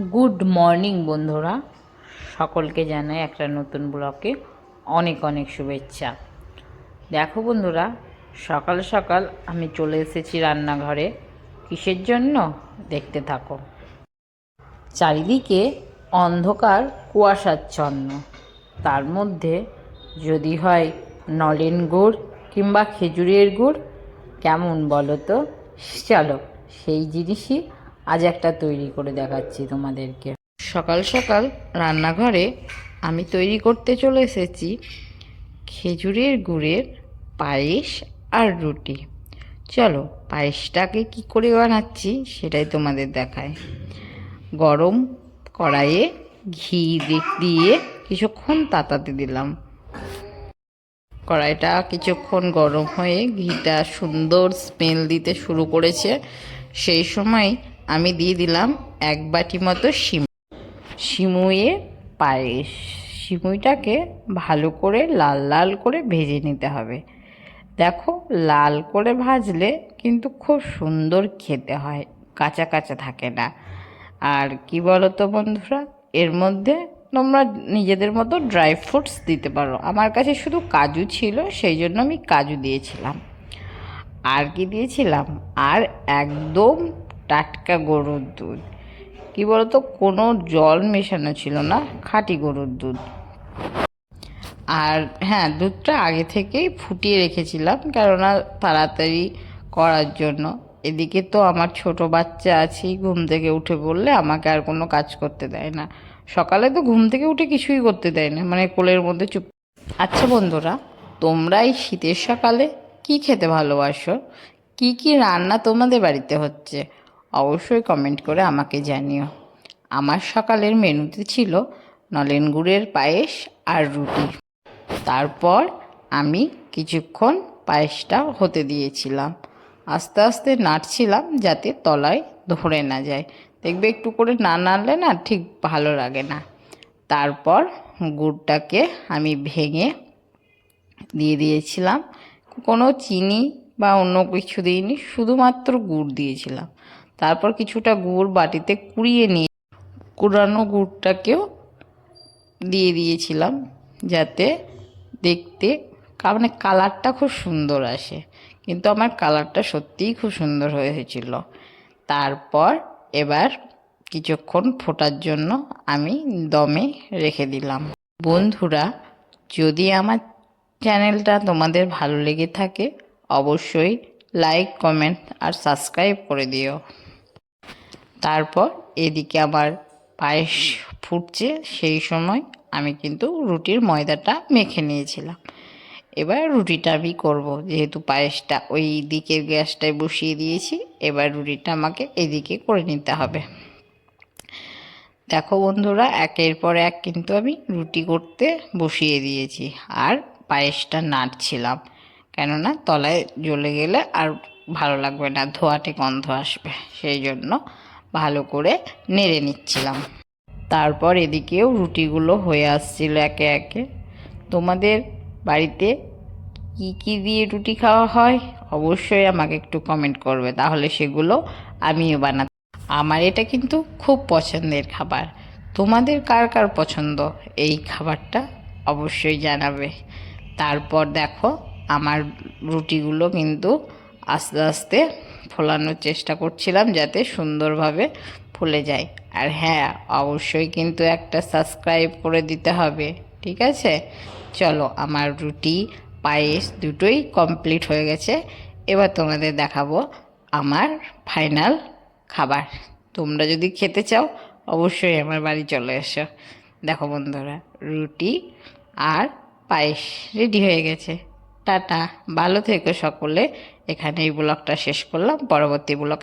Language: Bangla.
গুড মর্নিং বন্ধুরা, সকলকে জানাই একটা নতুন ব্লগে অনেক অনেক শুভেচ্ছা। দেখো বন্ধুরা, সকাল সকাল আমি চলে এসেছি রান্নাঘরে। কিসের জন্য দেখতে থাকো। চারিদিকে অন্ধকার কুয়াশাচ্ছন্ন, তার মধ্যে যদি হয় নলেন গুড় কিংবা খেজুরের গুড়, কেমন বলো তো? চলো সেই জিনিসই আজ একটা তৈরি করে দেখাচ্ছি তোমাদেরকে। সকাল সকাল রান্নাঘরে আমি তৈরি করতে চলে এসেছি খেজুরের গুড়ের পায়েস আর রুটি। চলো পায়েসটাকে কি করে বানাচ্ছি সেটাই তোমাদের দেখায়। গরম কড়াইয়ে ঘি দিয়ে কিছুক্ষণ তাতাতে দিলাম। কড়াইটা কিছুক্ষণ গরম হয়ে ঘিটা সুন্দর স্মেল দিতে শুরু করেছে। সেই সময় আমি দিয়ে দিলাম 1 বাটি মতো সিমুইয়ের পায়েস। সিমুইটাকে ভালো করে লাল লাল করে ভেজে নিতে হবে। দেখো, লাল করে ভাজলে কিন্তু খুব সুন্দর খেতে হয়, কাঁচা কাঁচা থাকে না। আর কি বলো তো বন্ধুরা, এর মধ্যে তোমরা নিজেদের মতো ড্রাই ফ্রুটস দিতে পারো। আমার কাছে শুধু কাজু ছিল, সেই জন্য আমি কাজু দিয়েছিলাম। আর কি দিয়েছিলাম, আর একদম টাটকা গরুর দুধ। কি বলতো, কোনো জল মেশানো ছিল না, খাঁটি গরুর দুধ। আর হ্যাঁ, দুধটা আগে থেকেই ফুটিয়ে রেখেছিলাম, কেননা তাড়াতাড়ি করার জন্য। এদিকে তো আমার ছোট বাচ্চা আছেই, ঘুম থেকে উঠে বললে আমাকে আর কোনো কাজ করতে দেয় না। সকালে তো ঘুম থেকে উঠে কিছুই করতে দেয় না, মানে কোলের মধ্যে চুপ। আচ্ছা বন্ধুরা, তোমরা এই শীতের সকালে কি খেতে ভালোবাসো? কি কি রান্না তোমাদের বাড়িতে হচ্ছে অবশ্যই কমেন্ট করে আমাকে জানিও। আমার সকালের মেনুতে ছিল নলেন গুড়ের পায়েস আর রুটি। তারপর আমি কিছুক্ষণ পায়েসটা হতে দিয়েছিলাম, আস্তে আস্তে নাড়ছিলাম যাতে তলায় ধরে না যায়। দেখবে একটু করে না নাড়লে না ঠিক ভালো লাগে না। তারপর গুড়টাকে আমি ভেঙে দিয়ে দিয়েছিলাম। কোনো চিনি বা অন্য কিছু দিইনি, শুধুমাত্র গুড় দিয়েছিলাম। তারপর কিছুটা গুড় বাটিতে কুড়িয়ে নিয়ে কুড়ানো গুড়টাকেও দিয়ে দিয়েছিলাম, যাতে দেখতে মানে কালারটা খুব সুন্দর আসে। কিন্তু আমার কালারটা সত্যিই খুব সুন্দর হয়েছিল। তারপর এবার কিছুক্ষণ ফোটার জন্য আমি দমে রেখে দিলাম। বন্ধুরা, যদি আমার চ্যানেলটা তোমাদের ভালো লেগে থাকে অবশ্যই লাইক, কমেন্ট আর সাবস্ক্রাইব করে দিও। তারপর এদিকে আমার পায়েস ফুটছে, সেই সময় আমি কিন্তু রুটির ময়দাটা মেখে নিয়েছিলাম। এবার রুটিটা আমি করব, যেহেতু পায়েসটা ওই দিকের গ্যাসটায় বসিয়ে দিয়েছি, এবার রুটিটা আমাকে এদিকে করে নিতে হবে। দেখো বন্ধুরা, একের পর এক কিন্তু আমি রুটি করতে বসিয়ে দিয়েছি আর পায়েসটা নাড়ছিলাম, কেননা তলায় জ্বলে গেলে আর ভালো লাগবে না, ধোঁয়াটে গন্ধ আসবে, সেই জন্য ভালো করে নেড়ে নিচ্ছিলাম। তারপর এদিকেও রুটিগুলো হয়ে আসছিল একে একে। তোমাদের বাড়িতে কি কি দিয়ে রুটি খাওয়া হয় অবশ্যই আমাকে একটু কমেন্ট করবে, তাহলে সেগুলো আমিও বানাতে। আমার এটা কিন্তু খুব পছন্দের খাবার। তোমাদের কার কার পছন্দ এই খাবারটা অবশ্যই জানাবে। তারপর দেখো, আমার রুটিগুলো কিন্তু আস্তে আস্তে ফোলানোর চেষ্টা করছিলাম যাতে সুন্দরভাবে ফুলে যায়। আর হ্যাঁ, অবশ্যই কিন্তু একটা সাবস্ক্রাইব করে দিতে হবে, ঠিক আছে? চলো, আমার রুটি পায়েস দুটোই কমপ্লিট হয়ে গেছে। এবার তোমাদের দেখাবো আমার ফাইনাল খাবার। তোমরা যদি খেতে চাও অবশ্যই আমার বাড়ি চলে এসো। দেখো বন্ধুরা, রুটি আর পায়েস রেডি হয়ে গেছে। টাটা, ভালো থেকো সকলে। এখানে এই ব্লগটা শেষ করলাম, পরবর্তী ব্লগ